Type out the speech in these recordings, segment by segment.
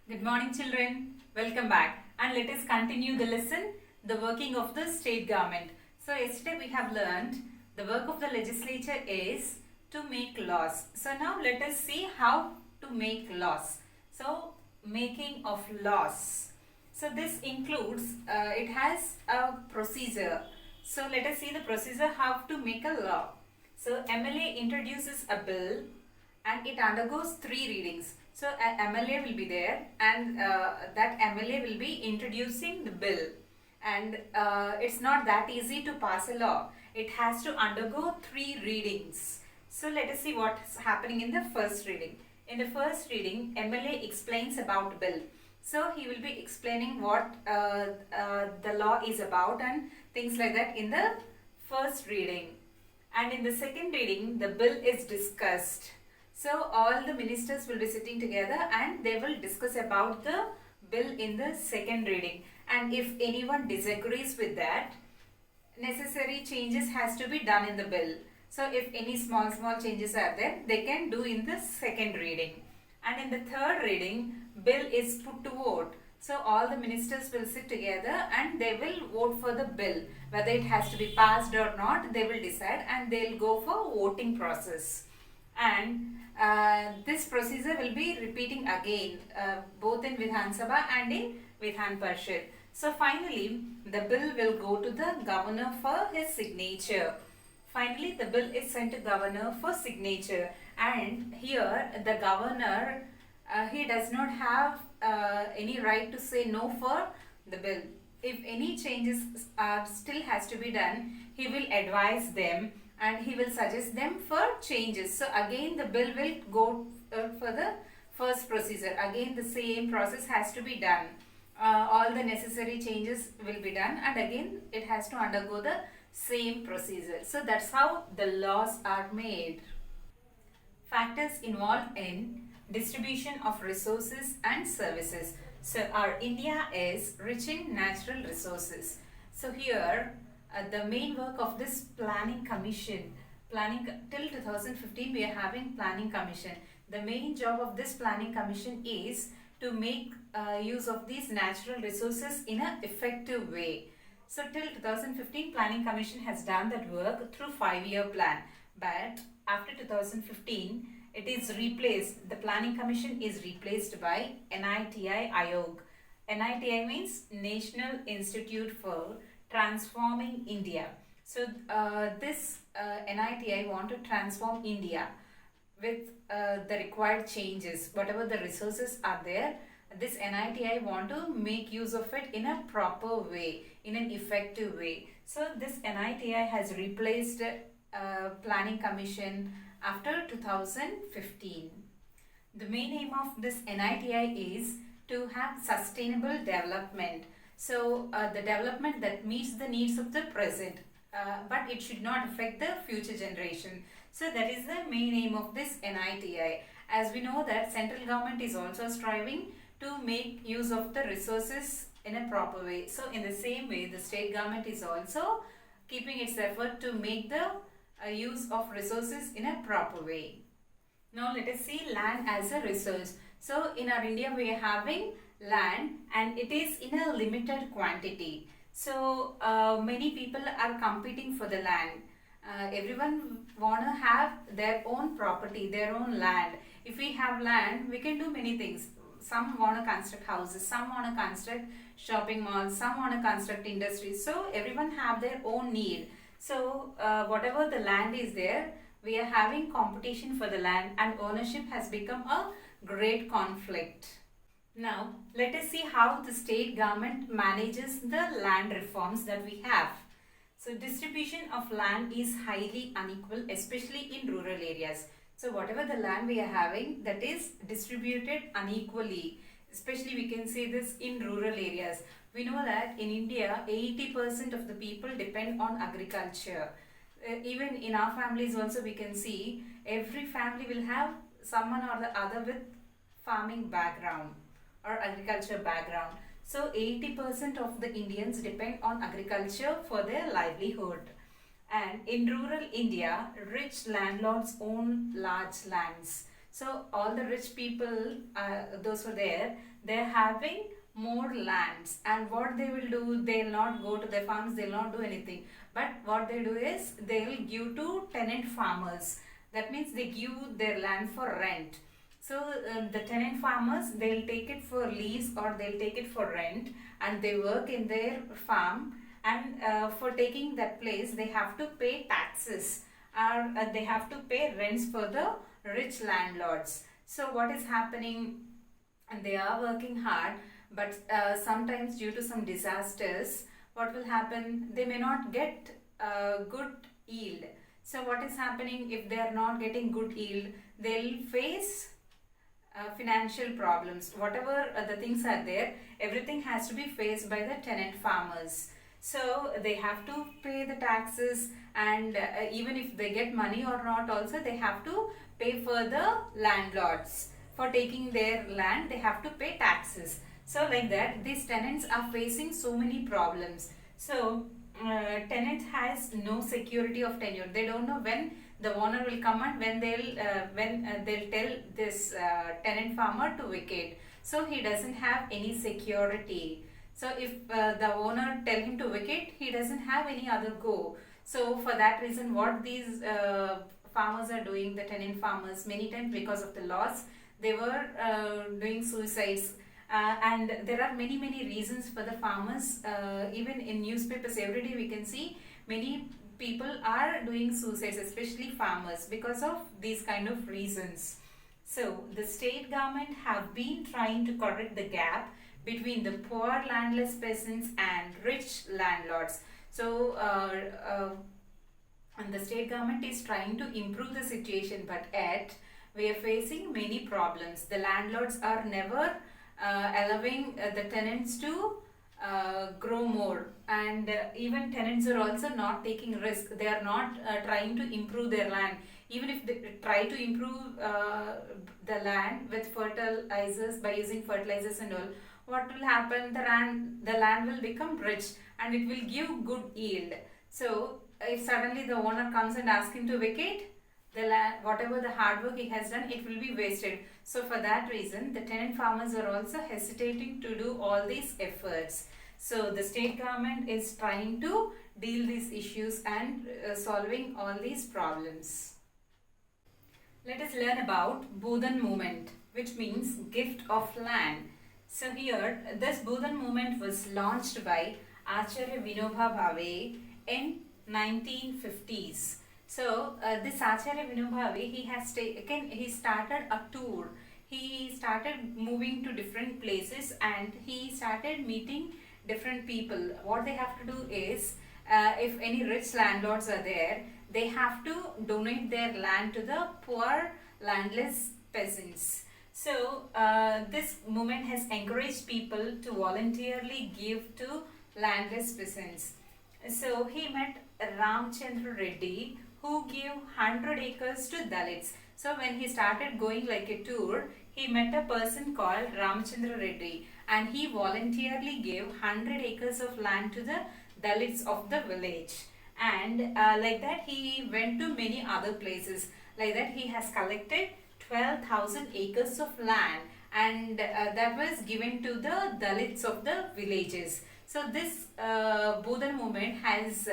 Good morning, children. Welcome back. And let us continue the lesson, the working of the state government. So, yesterday we have learned the work of the legislature is to make laws. So, now let us see how to make laws. So, making of laws. So, this includes, it has a procedure. So, let us see the procedure how to make a law. So, MLA introduces a bill and it undergoes 3 readings. So a MLA will be there and that MLA will be introducing the bill, and it's not that easy to pass a law. It has to undergo 3 readings. So let us see what's happening in the first reading. In the first reading, MLA explains about bill. So he will be explaining what the law is about and things like that in the first reading. And in the second reading, the bill is discussed. So all the ministers will be sitting together and they will discuss about the bill in the second reading. And if anyone disagrees with that, necessary changes has to be done in the bill. So if any small changes are there, they can do in the second reading. And in the third reading, bill is put to vote. So all the ministers will sit together and they will vote for the bill. Whether it has to be passed or not, they will decide and they will go for voting process. And this procedure will be repeating again both in Vidhan Sabha and in Vidhan Parishad. So finally, the bill will go to the governor for his signature. Finally, the bill is sent to governor for signature, and here the governor he does not have any right to say no for the bill. If any changes still has to be done, he will advise them and he will suggest them for changes. So again the bill will go for the first procedure. Again the same process has to be done. All the necessary changes will be done and again it has to undergo the same procedure. So that's how the laws are made. Factors involved in distribution of resources and services. So our India is rich in natural resources. So here the main work of this planning commission, till 2015 we are having planning commission. The main job of this planning commission is to make use of these natural resources in an effective way. So till 2015 planning commission has done that work through 5-year plan, but after 2015 it is replaced. The planning commission is replaced by NITI Ayog. NITI means National Institute for Transforming India. So this NITI want to transform India with the required changes. Whatever the resources are there, this NITI want to make use of it in a proper way, in an effective way. So this NITI has replaced Planning Commission after 2015. The main aim of this NITI is to have sustainable development. So the development that meets the needs of the present, but it should not affect the future generation. So that is the main aim of this NITI. As we know that central government is also striving to make use of the resources in a proper way. So in the same way, the state government is also keeping its effort to make the use of resources in a proper way. Now let us see land as a resource. So in our India we are having land and it is in a limited quantity. So many people are competing for the land. Everyone want to have their own property, their own land. If we have land, we can do many things. Some want to construct houses, some want to construct shopping malls, some want to construct industries. So everyone have their own need. So whatever the land is there, we are having competition for the land and ownership has become a great conflict. Now, let us see how the state government manages the land reforms that we have. So, distribution of land is highly unequal, especially in rural areas. So, whatever the land we are having, that is distributed unequally. Especially we can see this in rural areas. We know that in India, 80% of the people depend on agriculture. Even in our families also we can see, every family will have someone or the other with farming background or agriculture background. So 80% of the Indians depend on agriculture for their livelihood. And in rural India, rich landlords own large lands. So all the rich people, those who are there, they're having more lands, and what they will do, they'll not go to their farms, they'll not do anything, but what they do is they'll give to tenant farmers. That means they give their land for rent. So the tenant farmers, they'll take it for lease or they'll take it for rent, and they work in their farm, and for taking that place they have to pay taxes, or they have to pay rents for the rich landlords. So what is happening, and they are working hard, but sometimes due to some disasters, what will happen, they may not get good yield. So what is happening, if they are not getting good yield, they'll face financial problems. Whatever the things are there, everything has to be faced by the tenant farmers. So they have to pay the taxes, and even if they get money or not, also they have to pay for the landlords. For taking their land, they have to pay taxes. So like that, these tenants are facing so many problems. So tenant has no security of tenure. They don't know when the owner will come and when they'll tell this tenant farmer to vacate. So he doesn't have any security. So if the owner tell him to vacate, he doesn't have any other go. So for that reason, what these farmers are doing, the tenant farmers, many times because of the loss, they were doing suicides. And there are many reasons for the farmers. Even in newspapers every day we can see many people are doing suicides, especially farmers, because of these kind of reasons. So the state government have been trying to correct the gap between the poor landless peasants and rich landlords. So and the state government is trying to improve the situation, but yet we are facing many problems. The landlords are never allowing the tenants to grow more, and even tenants are also not taking risk. They are not trying to improve their land. Even if they try to improve the land with fertilizers, by using fertilizers and all, what will happen, the land will become rich and it will give good yield. So if suddenly the owner comes and asks him to vacate, the land, whatever the hard work he has done, it will be wasted. So for that reason, the tenant farmers are also hesitating to do all these efforts. So the state government is trying to deal these issues and solving all these problems. Let us learn about Bodhan movement, which means gift of land. So here, this Bodhan movement was launched by Acharya Vinoba Bhave in 1950s. So this Acharya Vinoba Bhave, he started a tour. He started moving to different places and he started meeting different people. What they have to do is, if any rich landlords are there, they have to donate their land to the poor landless peasants. So this movement has encouraged people to voluntarily give to landless peasants. So he met Ramchandra Reddy, who gave 100 acres to Dalits. So when he started going like a tour, he met a person called Ramchandra Reddy and he voluntarily gave 100 acres of land to the Dalits of the village. And like that he went to many other places. Like that he has collected 12,000 acres of land, and that was given to the Dalits of the villages. So this Bodhan movement has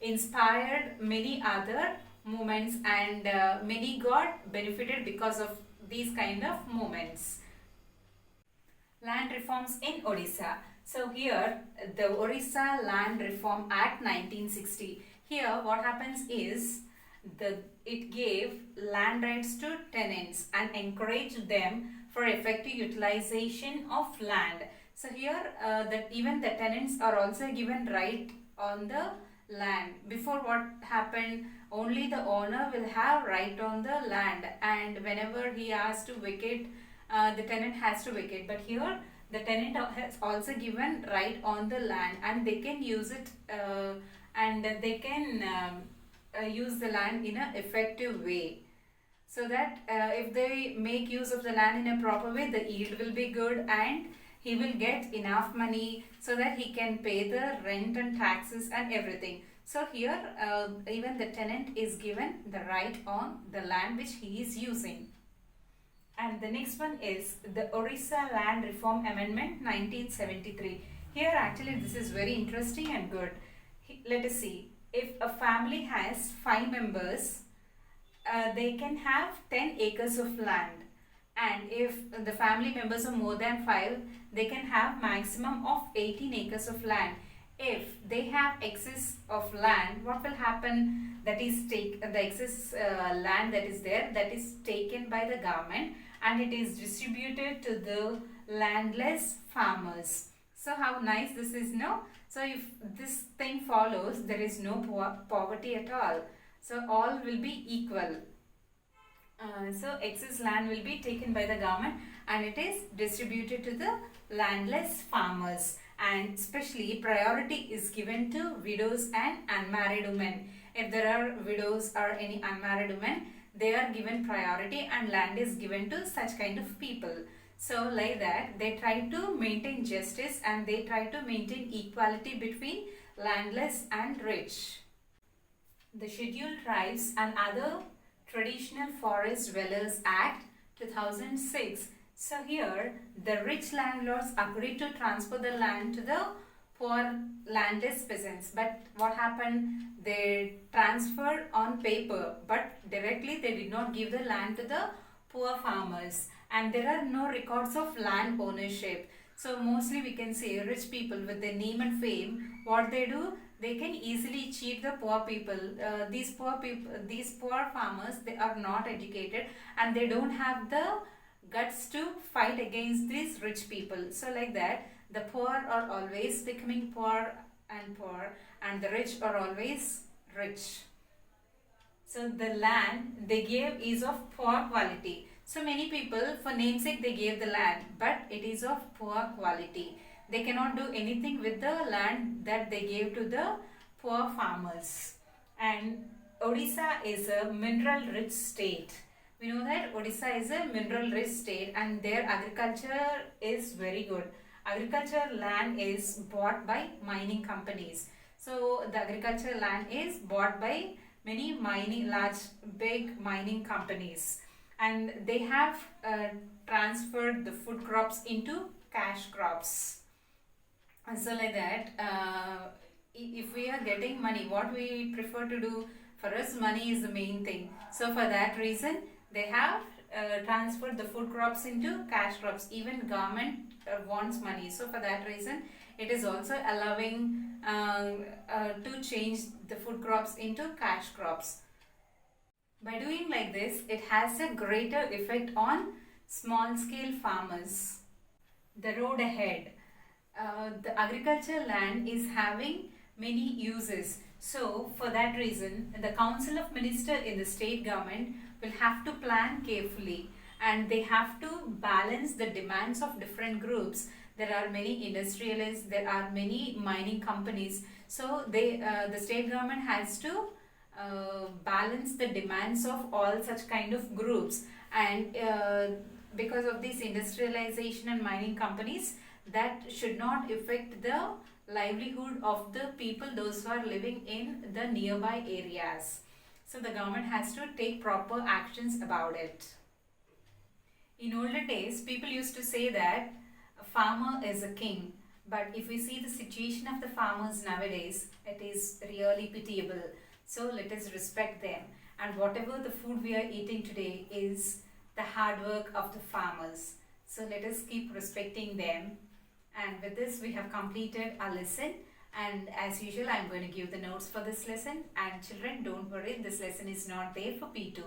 inspired many other movements, and many got benefited because of these kind of movements. Land reforms in Odisha. So here the Orisa Land Reform Act 1960. Here what happens is, it gave land rights to tenants and encouraged them for effective utilization of land. So here that even the tenants are also given right on the land. Before, what happened, only the owner will have right on the land, and whenever he has to vacate, the tenant has to vacate. But here the tenant has also given right on the land, and they can use it and they can use the land in an effective way, so that if they make use of the land in a proper way, the yield will be good and he will get enough money so that he can pay the rent and taxes and everything. So here even the tenant is given the right on the land which he is using. And the next one is the Orisa Land Reform Amendment 1973. Here actually this is very interesting and good. Let us see. If a family has 5 members, they can have 10 acres of land. And if the family members are more than 5, they can have maximum of 18 acres of land. If they have excess of land, what will happen? That is the excess land that is there, that is taken by the government and it is distributed to the landless farmers. So how nice this is, no? So if this thing follows, there is no poverty at all. So all will be equal. So excess land will be taken by the government and it is distributed to the landless farmers, and especially priority is given to widows and unmarried women. If there are widows or any unmarried women, they are given priority and land is given to such kind of people. So like that, they try to maintain justice and they try to maintain equality between landless and rich. The Scheduled Tribes and Other Traditional Forest Dwellers Act 2006. So here the rich landlords agreed to transfer the land to the poor landless peasants. But what happened? They transferred on paper, but directly they did not give the land to the poor farmers. And there are no records of land ownership. So mostly we can say rich people with their name and fame, what they do, they can easily cheat the poor people. These poor farmers, they are not educated and they don't have the guts to fight against these rich people. So like that, the poor are always becoming poor and the rich are always rich. So the land they gave is of poor quality. So many people, for namesake, they gave the land, but it is of poor quality. They cannot do anything with the land that they gave to the poor farmers. And Odisha is a mineral rich state. We know that Odisha is a mineral rich state and their agriculture is very good. Agriculture land is bought by mining companies. So the agricultural land is bought by many big mining companies, and they have transferred the food crops into cash crops. And so like that, if we are getting money, what we prefer to do, for us money is the main thing. So for that reason, they have transferred the food crops into cash crops. Even government wants money. So for that reason, it is also allowing to change the food crops into cash crops. By doing like this, it has a greater effect on small scale farmers. The road ahead. The agricultural land is having many uses. So for that reason, the Council of Ministers in the state government will have to plan carefully and they have to balance the demands of different groups. There are many industrialists, there are many mining companies. So the state government has to balance the demands of all such kind of groups, and because of this industrialization and mining companies, that should not affect the livelihood of the people, those who are living in the nearby areas. So the government has to take proper actions about it. In older days, people used to say that a farmer is a king. But if we see the situation of the farmers nowadays, it is really pitiable. So let us respect them. And whatever the food we are eating today is the hard work of the farmers. So let us keep respecting them. And with this, we have completed our lesson. And as usual, I am going to give the notes for this lesson. And children, don't worry, this lesson is not there for P2.